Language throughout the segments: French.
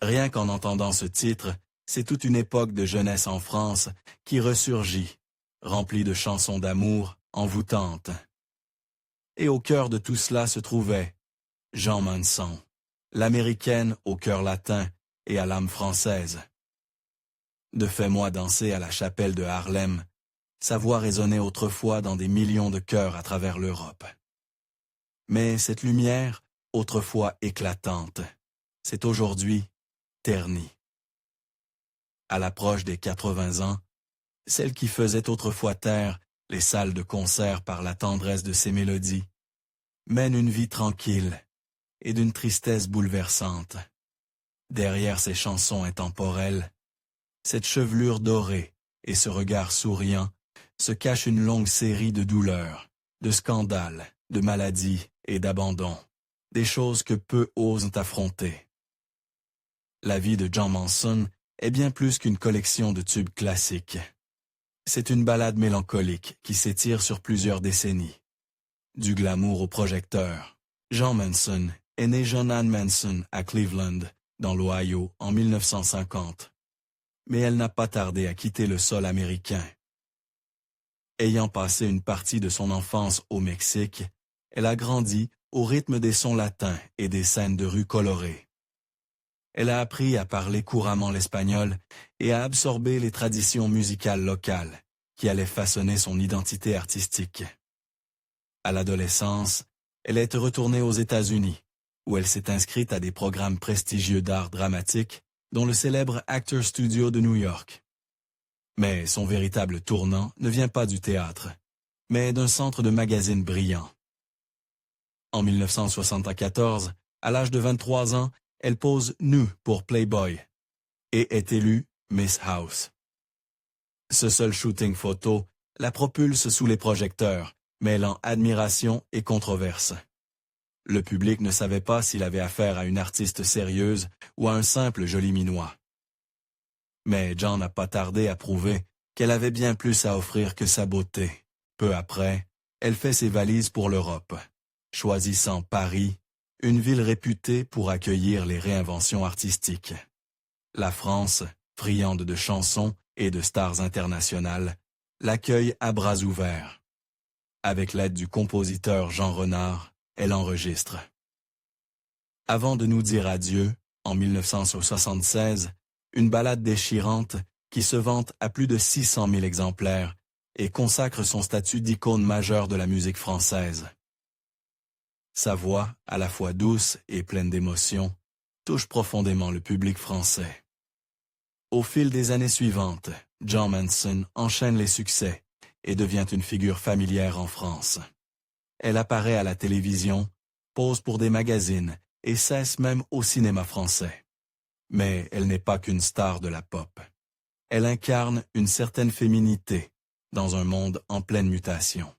Rien qu'en entendant ce titre, c'est toute une époque de jeunesse en France qui ressurgit, remplie de chansons d'amour envoûtantes. Et au cœur de tout cela se trouvait Jean Manson, l'américaine au cœur latin et à l'âme française. De Fais-moi danser à la chapelle de Harlem, sa voix résonnait autrefois dans des millions de cœurs à travers l'Europe. Mais cette lumière, autrefois éclatante, c'est aujourd'hui ternie. À l'approche des 80 ans, celle qui faisait autrefois taire les salles de concert par la tendresse de ses mélodies, mène une vie tranquille et d'une tristesse bouleversante. Derrière ces chansons intemporelles, cette chevelure dorée et ce regard souriant se cache une longue série de douleurs, de scandales, de maladies et d'abandons, des choses que peu osent affronter. La vie de Jean Manson est bien plus qu'une collection de tubes classiques. C'est une ballade mélancolique qui s'étire sur plusieurs décennies. Du glamour au projecteur, Jean Manson est né John Ann Manson à Cleveland, dans l'Ohio, en 1950. Mais elle n'a pas tardé à quitter le sol américain. Ayant passé une partie de son enfance au Mexique, elle a grandi au rythme des sons latins et des scènes de rue colorées. Elle a appris à parler couramment l'espagnol et à absorber les traditions musicales locales qui allaient façonner son identité artistique. À l'adolescence, elle est retournée aux États-Unis, où elle s'est inscrite à des programmes prestigieux d'art dramatique, dont le célèbre Actors Studio de New York. Mais son véritable tournant ne vient pas du théâtre, mais d'un centre de magazines brillant. En 1974, à l'âge de 23 ans, elle pose nue pour Playboy et est élue Miss House. Ce seul shooting photo la propulse sous les projecteurs, mêlant admiration et controverse. Le public ne savait pas s'il avait affaire à une artiste sérieuse ou à un simple joli minois. Mais Jean n'a pas tardé à prouver qu'elle avait bien plus à offrir que sa beauté. Peu après, elle fait ses valises pour l'Europe, choisissant Paris, une ville réputée pour accueillir les réinventions artistiques. La France, friande de chansons et de stars internationales, l'accueille à bras ouverts. Avec l'aide du compositeur Jean Renard, elle enregistre. Avant de nous dire adieu, en 1976, une ballade déchirante qui se vante à plus de 600 000 exemplaires et consacre son statut d'icône majeure de la musique française. Sa voix, à la fois douce et pleine d'émotion, touche profondément le public français. Au fil des années suivantes, Jean Manson enchaîne les succès et devient une figure familière en France. Elle apparaît à la télévision, pose pour des magazines et cesse même au cinéma français. Mais elle n'est pas qu'une star de la pop. Elle incarne une certaine féminité dans un monde en pleine mutation.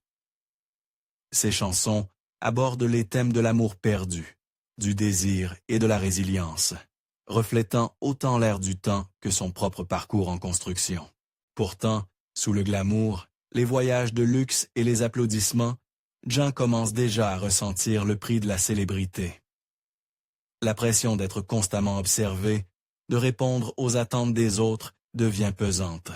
Ses chansons abordent les thèmes de l'amour perdu, du désir et de la résilience, reflétant autant l'air du temps que son propre parcours en construction. Pourtant, sous le glamour, les voyages de luxe et les applaudissements, Jean commence déjà à ressentir le prix de la célébrité. La pression d'être constamment observé, de répondre aux attentes des autres, devient pesante.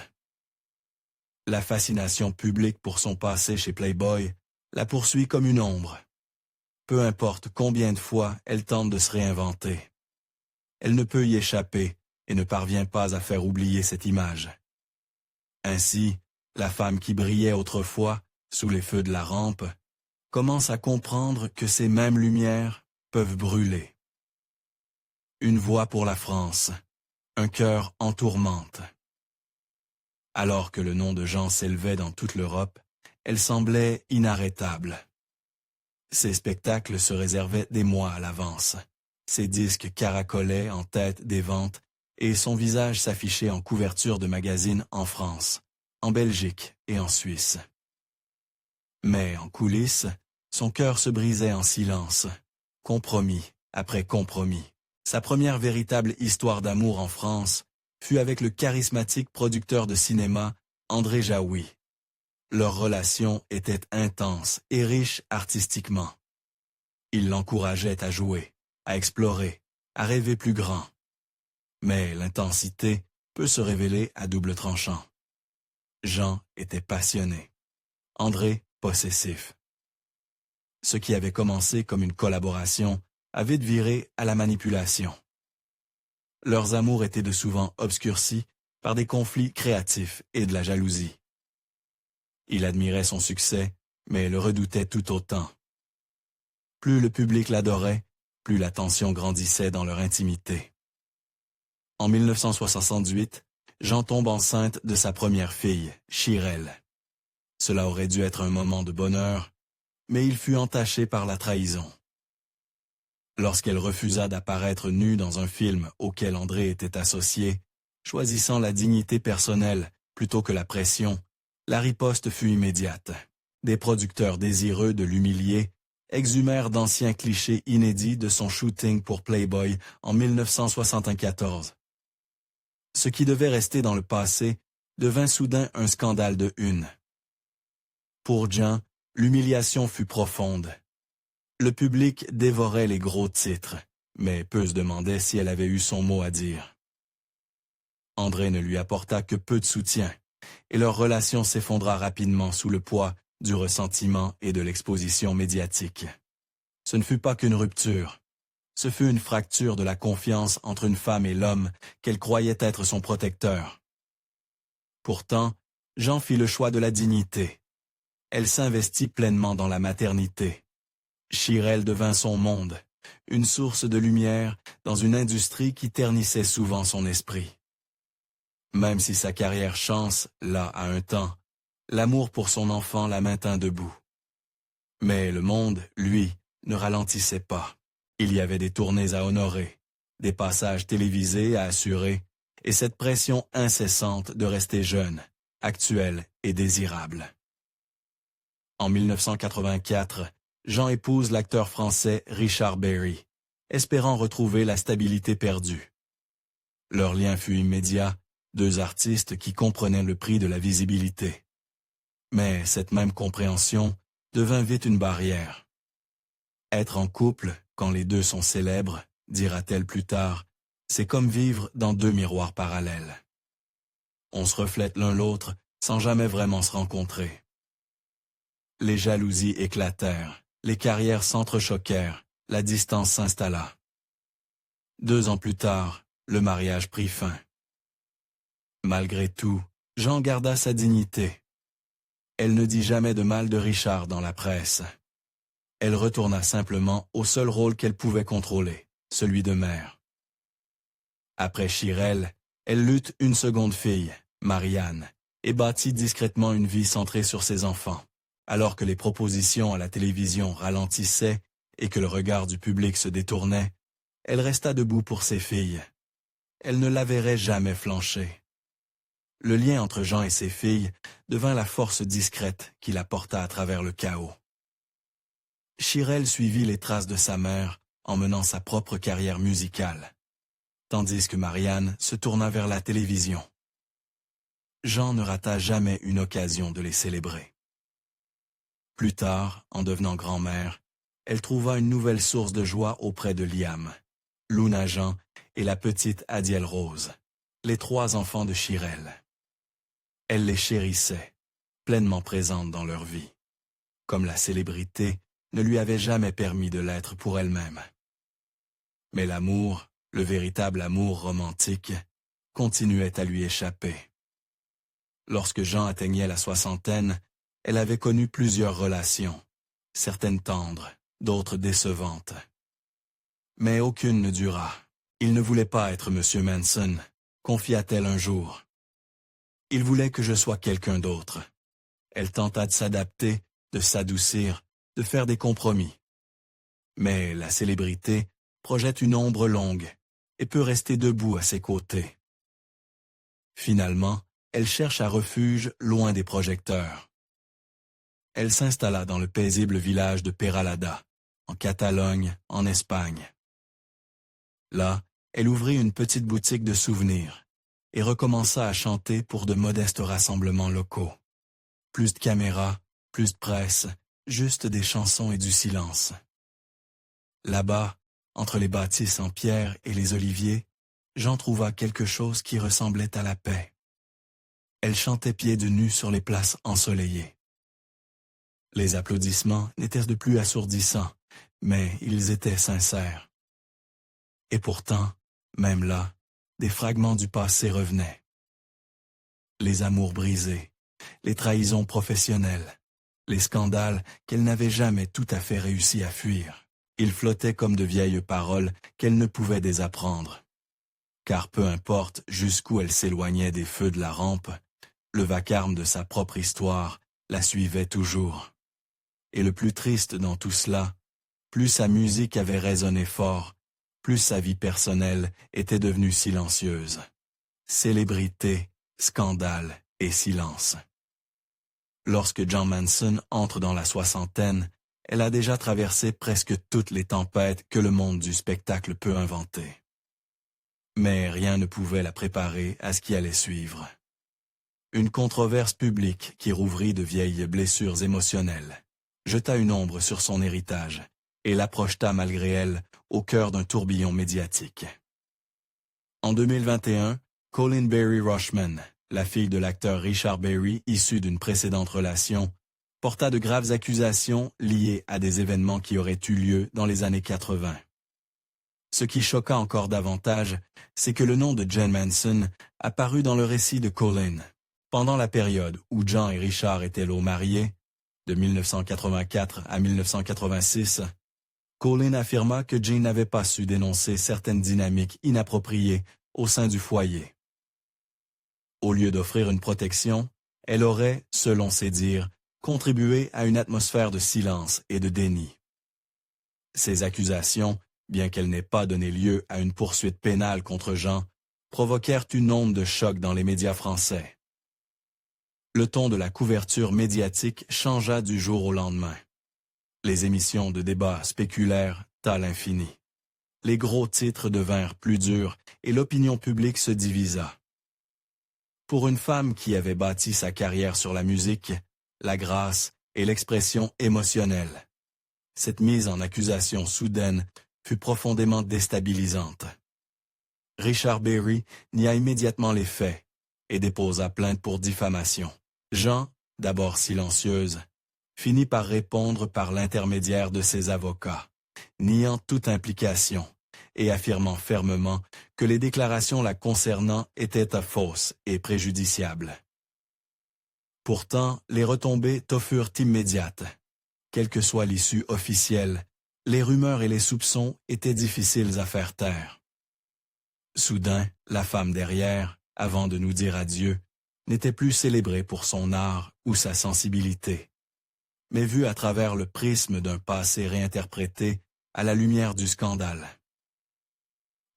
La fascination publique pour son passé chez Playboy la poursuit comme une ombre. Peu importe combien de fois elle tente de se réinventer. Elle ne peut y échapper et ne parvient pas à faire oublier cette image. Ainsi, la femme qui brillait autrefois, sous les feux de la rampe, commence à comprendre que ces mêmes lumières peuvent brûler. Une voix pour la France, un cœur en tourmente. Alors que le nom de Jean s'élevait dans toute l'Europe, elle semblait inarrêtable. Ses spectacles se réservaient des mois à l'avance. Ses disques caracolaient en tête des ventes et son visage s'affichait en couverture de magazines en France, en Belgique et en Suisse. Mais en coulisses, son cœur se brisait en silence, compromis après compromis. Sa première véritable histoire d'amour en France fut avec le charismatique producteur de cinéma André Jaoui. Leur relation était intense et riche artistiquement. Il l'encourageait à jouer, à explorer, à rêver plus grand. Mais l'intensité peut se révéler à double tranchant. Jean était passionné, André possessif. Ce qui avait commencé comme une collaboration a vite viré à la manipulation. Leurs amours étaient de souvent obscurcis par des conflits créatifs et de la jalousie. Il admirait son succès, mais le redoutait tout autant. Plus le public l'adorait, plus la tension grandissait dans leur intimité. En 1968, Jean tombe enceinte de sa première fille, Chirelle. Cela aurait dû être un moment de bonheur, mais il fut entaché par la trahison. Lorsqu'elle refusa d'apparaître nue dans un film auquel André était associé, choisissant la dignité personnelle plutôt que la pression, la riposte fut immédiate. Des producteurs désireux de l'humilier exhumèrent d'anciens clichés inédits de son shooting pour Playboy en 1974. Ce qui devait rester dans le passé devint soudain un scandale de une. Pour Jean, l'humiliation fut profonde. Le public dévorait les gros titres, mais peu se demandaient si elle avait eu son mot à dire. André ne lui apporta que peu de soutien, et leur relation s'effondra rapidement sous le poids du ressentiment et de l'exposition médiatique. Ce ne fut pas qu'une rupture. Ce fut une fracture de la confiance entre une femme et l'homme qu'elle croyait être son protecteur. Pourtant, Jean fit le choix de la dignité. Elle s'investit pleinement dans la maternité. Chirelle devint son monde, une source de lumière dans une industrie qui ternissait souvent son esprit. Même si sa carrière chance, là à un temps, l'amour pour son enfant la maintint debout. Mais le monde, lui, ne ralentissait pas. Il y avait des tournées à honorer, des passages télévisés à assurer, et cette pression incessante de rester jeune, actuelle et désirable. En 1984, Jean épouse l'acteur français Richard Berry, espérant retrouver la stabilité perdue. Leur lien fut immédiat, deux artistes qui comprenaient le prix de la visibilité. Mais cette même compréhension devint vite une barrière. Être en couple, quand les deux sont célèbres, dira-t-elle plus tard, c'est comme vivre dans deux miroirs parallèles. On se reflète l'un l'autre sans jamais vraiment se rencontrer. Les jalousies éclatèrent, les carrières s'entrechoquèrent, la distance s'installa. 2 ans plus tard, le mariage prit fin. Malgré tout, Jean garda sa dignité. Elle ne dit jamais de mal de Richard dans la presse. Elle retourna simplement au seul rôle qu'elle pouvait contrôler, celui de mère. Après Chirelle, elle eut une seconde fille, Marianne, et bâtit discrètement une vie centrée sur ses enfants. Alors que les propositions à la télévision ralentissaient et que le regard du public se détournait, elle resta debout pour ses filles. Elle ne la verrait jamais flancher. Le lien entre Jean et ses filles devint la force discrète qui la porta à travers le chaos. Chirelle suivit les traces de sa mère en menant sa propre carrière musicale, tandis que Marianne se tourna vers la télévision. Jean ne rata jamais une occasion de les célébrer. Plus tard, en devenant grand-mère, elle trouva une nouvelle source de joie auprès de Liam, Luna Jean et la petite Adiel Rose, les 3 enfants de Chirelle. Elle les chérissait, pleinement présente dans leur vie, comme la célébrité ne lui avait jamais permis de l'être pour elle-même. Mais l'amour, le véritable amour romantique, continuait à lui échapper. Lorsque Jean atteignait la soixantaine, elle avait connu plusieurs relations, certaines tendres, d'autres décevantes. Mais aucune ne dura. Il ne voulait pas être M. Manson, confia-t-elle un jour. Il voulait que je sois quelqu'un d'autre. Elle tenta de s'adapter, de s'adoucir, de faire des compromis. Mais la célébrité projette une ombre longue et peut rester debout à ses côtés. Finalement, elle cherche un refuge loin des projecteurs. Elle s'installa dans le paisible village de Peralada, en Catalogne, en Espagne. Là, elle ouvrit une petite boutique de souvenirs et recommença à chanter pour de modestes rassemblements locaux. Plus de caméras, plus de presse, juste des chansons et du silence. Là-bas, entre les bâtisses en pierre et les oliviers, Jean trouva quelque chose qui ressemblait à la paix. Elle chantait pieds nus sur les places ensoleillées. Les applaudissements n'étaient de plus assourdissants, mais ils étaient sincères. Et pourtant, même là, des fragments du passé revenaient. Les amours brisés, les trahisons professionnelles, les scandales qu'elle n'avait jamais tout à fait réussi à fuir. Ils flottaient comme de vieilles paroles qu'elle ne pouvait désapprendre. Car peu importe jusqu'où elle s'éloignait des feux de la rampe, le vacarme de sa propre histoire la suivait toujours. Et le plus triste dans tout cela, plus sa musique avait résonné fort, plus sa vie personnelle était devenue silencieuse. Célébrité, scandale et silence. Lorsque Jan Manson entre dans la soixantaine, elle a déjà traversé presque toutes les tempêtes que le monde du spectacle peut inventer. Mais rien ne pouvait la préparer à ce qui allait suivre. Une controverse publique qui rouvrit de vieilles blessures émotionnelles, jeta une ombre sur son héritage et la projeta malgré elle au cœur d'un tourbillon médiatique. En 2021, Colleen Berry Rushman, la fille de l'acteur Richard Berry issue d'une précédente relation, porta de graves accusations liées à des événements qui auraient eu lieu dans les années 80. Ce qui choqua encore davantage, c'est que le nom de Jan Manson apparut dans le récit de Colleen. Pendant la période où Jan et Richard étaient lots mariés, de 1984 à 1986, Colleen affirma que Jane n'avait pas su dénoncer certaines dynamiques inappropriées au sein du foyer. Au lieu d'offrir une protection, elle aurait, selon ses dires, contribué à une atmosphère de silence et de déni. Ces accusations, bien qu'elles n'aient pas donné lieu à une poursuite pénale contre Jean, provoquèrent une onde de choc dans les médias français. Le ton de la couverture médiatique changea du jour au lendemain. Les émissions de débat spéculèrent à l'infini. Les gros titres devinrent plus durs et l'opinion publique se divisa. Pour une femme qui avait bâti sa carrière sur la musique, la grâce et l'expression émotionnelle, cette mise en accusation soudaine fut profondément déstabilisante. Richard Berry nia immédiatement les faits et déposa plainte pour diffamation. Jean, d'abord silencieuse, finit par répondre par l'intermédiaire de ses avocats, niant toute implication et affirmant fermement que les déclarations la concernant étaient fausses et préjudiciables. Pourtant, les retombées furent immédiates. Quelle que soit l'issue officielle, les rumeurs et les soupçons étaient difficiles à faire taire. Soudain, la femme derrière, avant de nous dire adieu, n'était plus célébrée pour son art ou sa sensibilité, mais vue à travers le prisme d'un passé réinterprété à la lumière du scandale.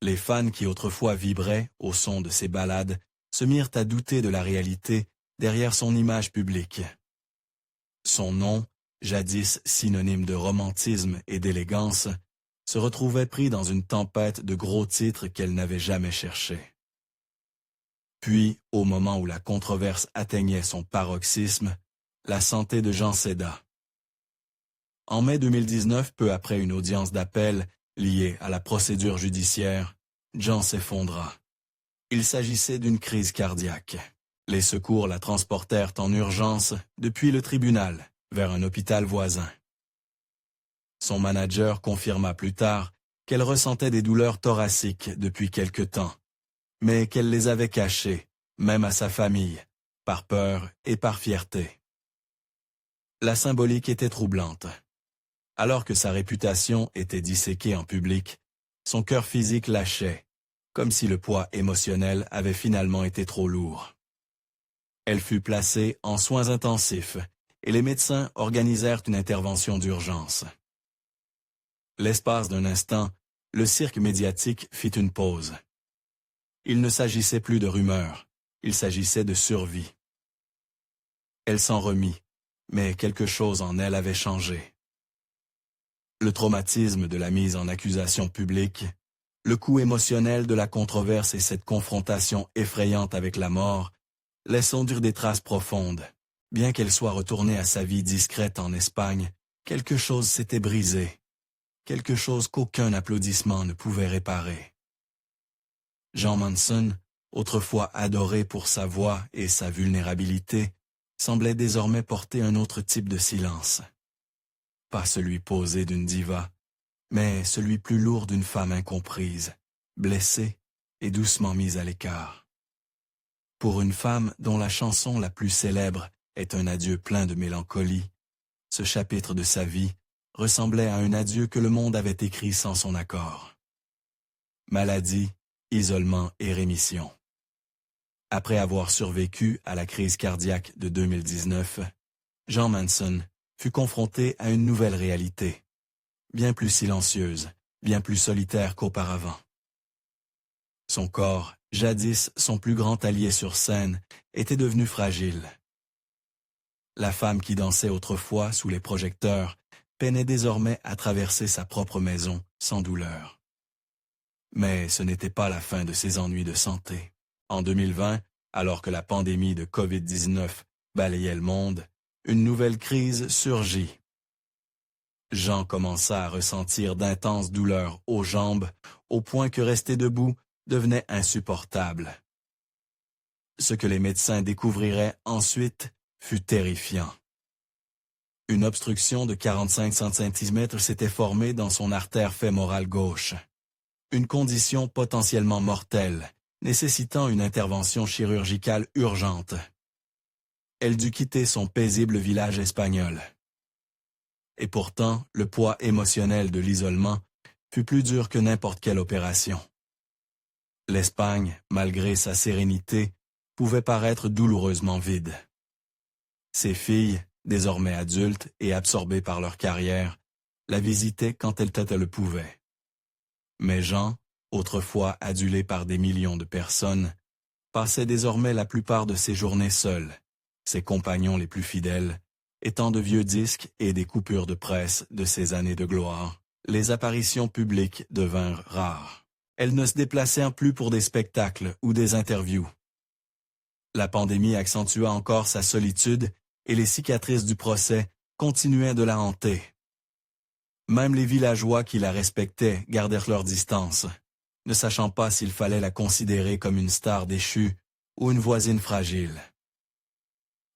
Les fans qui autrefois vibraient au son de ses ballades se mirent à douter de la réalité derrière son image publique. Son nom, jadis synonyme de romantisme et d'élégance, se retrouvait pris dans une tempête de gros titres qu'elle n'avait jamais cherchés. Puis, au moment où la controverse atteignait son paroxysme, la santé de Jean céda. En mai 2019, peu après une audience d'appel liée à la procédure judiciaire, Jean s'effondra. Il s'agissait d'une crise cardiaque. Les secours la transportèrent en urgence depuis le tribunal vers un hôpital voisin. Son manager confirma plus tard qu'elle ressentait des douleurs thoraciques depuis quelque temps, mais qu'elle les avait cachées, même à sa famille, par peur et par fierté. La symbolique était troublante. Alors que sa réputation était disséquée en public, son cœur physique lâchait, comme si le poids émotionnel avait finalement été trop lourd. Elle fut placée en soins intensifs et les médecins organisèrent une intervention d'urgence. L'espace d'un instant, le cirque médiatique fit une pause. Il ne s'agissait plus de rumeurs, il s'agissait de survie. Elle s'en remit, mais quelque chose en elle avait changé. Le traumatisme de la mise en accusation publique, le coup émotionnel de la controverse et cette confrontation effrayante avec la mort laissent endurer des traces profondes. Bien qu'elle soit retournée à sa vie discrète en Espagne, quelque chose s'était brisé, quelque chose qu'aucun applaudissement ne pouvait réparer. Jean Manson, autrefois adoré pour sa voix et sa vulnérabilité, semblait désormais porter un autre type de silence. Pas celui posé d'une diva, mais celui plus lourd d'une femme incomprise, blessée et doucement mise à l'écart. Pour une femme dont la chanson la plus célèbre est un adieu plein de mélancolie, ce chapitre de sa vie ressemblait à un adieu que le monde avait écrit sans son accord. Maladie, isolement et rémission. Après avoir survécu à la crise cardiaque de 2019, Jean Manson fut confronté à une nouvelle réalité, bien plus silencieuse, bien plus solitaire qu'auparavant. Son corps, jadis son plus grand allié sur scène, était devenu fragile. La femme qui dansait autrefois sous les projecteurs peinait désormais à traverser sa propre maison sans douleur. Mais ce n'était pas la fin de ses ennuis de santé. En 2020, alors que la pandémie de COVID-19 balayait le monde, une nouvelle crise surgit. Jean commença à ressentir d'intenses douleurs aux jambes, au point que rester debout devenait insupportable. Ce que les médecins découvriraient ensuite fut terrifiant. Une obstruction de 45 cm s'était formée dans son artère fémorale gauche. Une condition potentiellement mortelle, nécessitant une intervention chirurgicale urgente. Elle dut quitter son paisible village espagnol. Et pourtant, le poids émotionnel de l'isolement fut plus dur que n'importe quelle opération. L'Espagne, malgré sa sérénité, pouvait paraître douloureusement vide. Ses filles, désormais adultes et absorbées par leur carrière, la visitaient quand elles le pouvaient. Mais Jean, autrefois adulé par des millions de personnes, passait désormais la plupart de ses journées seul, ses compagnons les plus fidèles étant de vieux disques et des coupures de presse de ses années de gloire. Les apparitions publiques devinrent rares. Elles ne se déplacèrent plus pour des spectacles ou des interviews. La pandémie accentua encore sa solitude et les cicatrices du procès continuaient de la hanter. Même les villageois qui la respectaient gardèrent leur distance, ne sachant pas s'il fallait la considérer comme une star déchue ou une voisine fragile.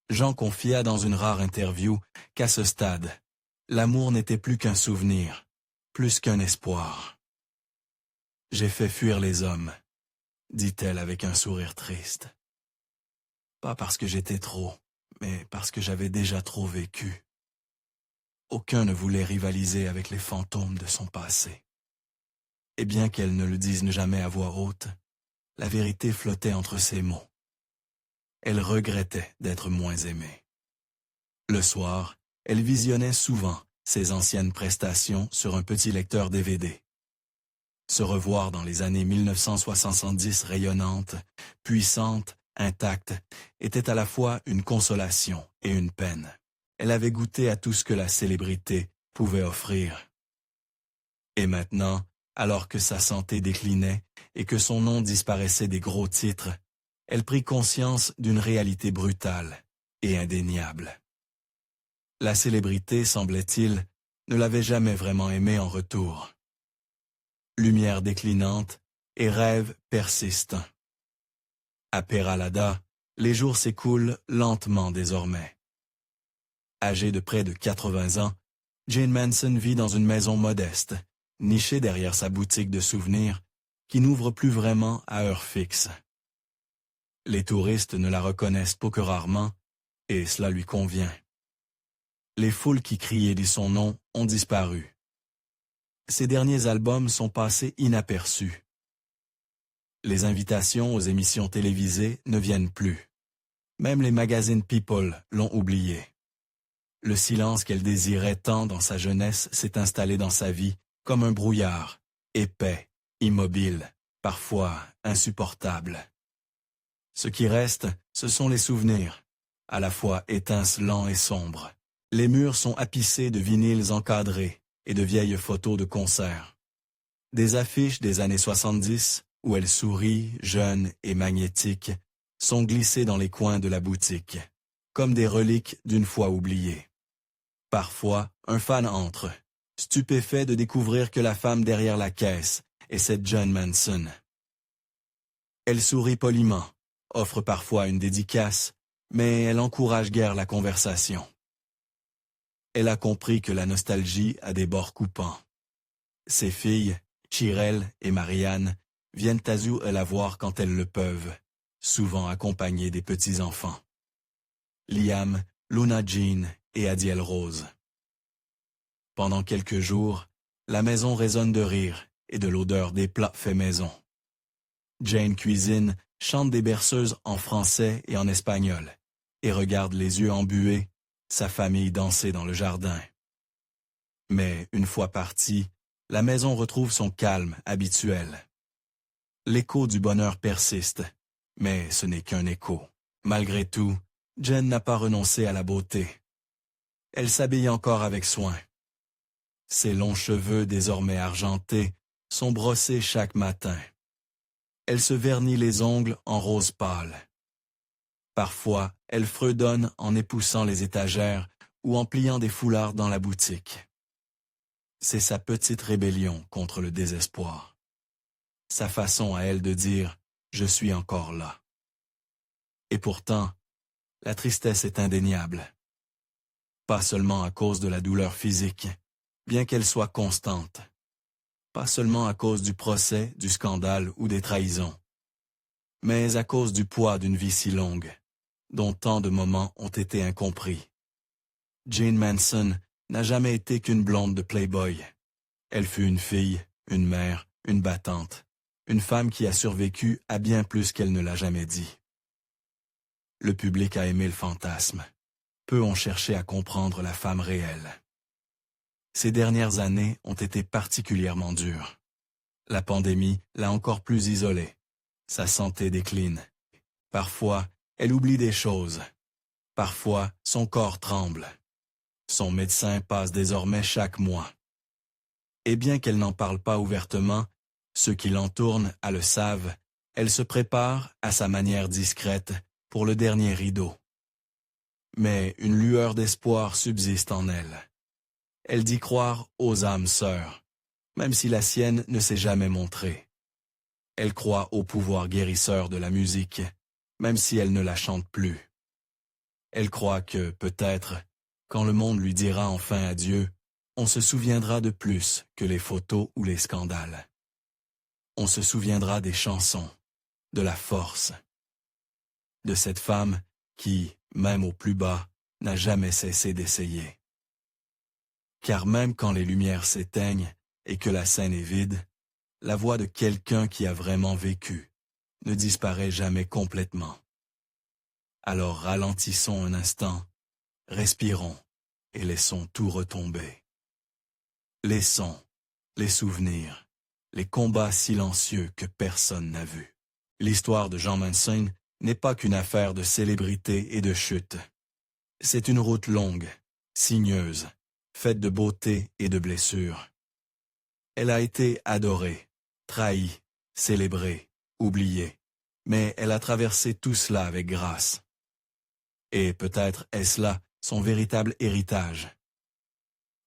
Jean confia dans une rare interview qu'à ce stade, l'amour n'était plus qu'un souvenir, plus qu'un espoir. « J'ai fait fuir les hommes », dit-elle avec un sourire triste. Pas parce que j'étais trop, mais parce que j'avais déjà trop vécu. Aucun ne voulait rivaliser avec les fantômes de son passé. Et bien qu'elle ne le dise jamais à voix haute, la vérité flottait entre ses mots. Elle regrettait d'être moins aimée. Le soir, elle visionnait souvent ses anciennes prestations sur un petit lecteur DVD. Se revoir dans les années 1970 rayonnantes, puissantes, intactes, était à la fois une consolation et une peine. Elle avait goûté à tout ce que la célébrité pouvait offrir. Et maintenant, alors que sa santé déclinait et que son nom disparaissait des gros titres, elle prit conscience d'une réalité brutale et indéniable. La célébrité, semblait-il, ne l'avait jamais vraiment aimée en retour. Lumière déclinante et rêve persistant. À Peralada, les jours s'écoulent lentement désormais. Âgée de près de 80 ans, Jane Manson vit dans une maison modeste, nichée derrière sa boutique de souvenirs, qui n'ouvre plus vraiment à heure fixe. Les touristes ne la reconnaissent que rarement, et cela lui convient. Les foules qui criaient de son nom ont disparu. Ses derniers albums sont passés inaperçus. Les invitations aux émissions télévisées ne viennent plus. Même les magazines People l'ont oublié. Le silence qu'elle désirait tant dans sa jeunesse s'est installé dans sa vie comme un brouillard, épais, immobile, parfois insupportable. Ce qui reste, ce sont les souvenirs, à la fois étincelants et sombres. Les murs sont tapissés de vinyles encadrés et de vieilles photos de concerts. Des affiches des années 70, où elle sourit, jeune et magnétique, sont glissées dans les coins de la boutique, comme des reliques d'une fois oubliées. Parfois, un fan entre, stupéfait de découvrir que la femme derrière la caisse est cette Jane Manson. Elle sourit poliment, offre parfois une dédicace, mais elle encourage guère la conversation. Elle a compris que la nostalgie a des bords coupants. Ses filles, Chirel et Marianne, viennent la voir quand elles le peuvent, souvent accompagnées des petits-enfants. Liam, Luna Jean et Adiel Rose. Pendant quelques jours, la maison résonne de rire et de l'odeur des plats faits maison. Jane cuisine, chante des berceuses en français et en espagnol, et regarde les yeux embués sa famille danser dans le jardin. Mais une fois partie, la maison retrouve son calme habituel. L'écho du bonheur persiste, mais ce n'est qu'un écho. Malgré tout, Jen n'a pas renoncé à la beauté. Elle s'habille encore avec soin. Ses longs cheveux désormais argentés sont brossés chaque matin. Elle se vernit les ongles en rose pâle. Parfois, elle fredonne en époussant les étagères ou en pliant des foulards dans la boutique. C'est sa petite rébellion contre le désespoir. Sa façon à elle de dire « je suis encore là ». Et pourtant, la tristesse est indéniable. Pas seulement à cause de la douleur physique, bien qu'elle soit constante. Pas seulement à cause du procès, du scandale ou des trahisons, mais à cause du poids d'une vie si longue, dont tant de moments ont été incompris. Jane Manson n'a jamais été qu'une blonde de Playboy. Elle fut une fille, une mère, une battante, une femme qui a survécu à bien plus qu'elle ne l'a jamais dit. Le public a aimé le fantasme. Peu ont cherché à comprendre la femme réelle. Ces dernières années ont été particulièrement dures. La pandémie l'a encore plus isolée. Sa santé décline. Parfois, elle oublie des choses. Parfois, son corps tremble. Son médecin passe désormais chaque mois. Et bien qu'elle n'en parle pas ouvertement, ceux qui l'entourent le savent, elle se prépare, à sa manière discrète, pour le dernier rideau. Mais une lueur d'espoir subsiste en elle. Elle dit croire aux âmes sœurs, même si la sienne ne s'est jamais montrée. Elle croit au pouvoir guérisseur de la musique, même si elle ne la chante plus. Elle croit que, peut-être, quand le monde lui dira enfin adieu, on se souviendra de plus que les photos ou les scandales. On se souviendra des chansons, de la force, de cette femme qui, même au plus bas, n'a jamais cessé d'essayer. Car même quand les lumières s'éteignent et que la scène est vide, la voix de quelqu'un qui a vraiment vécu ne disparaît jamais complètement. Alors ralentissons un instant, respirons et laissons tout retomber. Les sons, les souvenirs, les combats silencieux que personne n'a vus. L'histoire de Jean Manson n'est pas qu'une affaire de célébrité et de chute. C'est une route longue, sinueuse, faite de beauté et de blessures. Elle a été adorée, trahie, célébrée, oubliée, mais elle a traversé tout cela avec grâce. Et peut-être est-ce là son véritable héritage.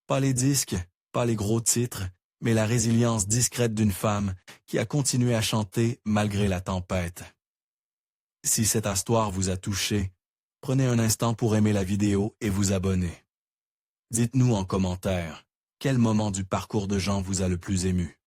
Pas les disques, pas les gros titres, mais la résilience discrète d'une femme qui a continué à chanter malgré la tempête. Si cette histoire vous a touché, prenez un instant pour aimer la vidéo et vous abonner. Dites-nous en commentaire, quel moment du parcours de Jean vous a le plus ému.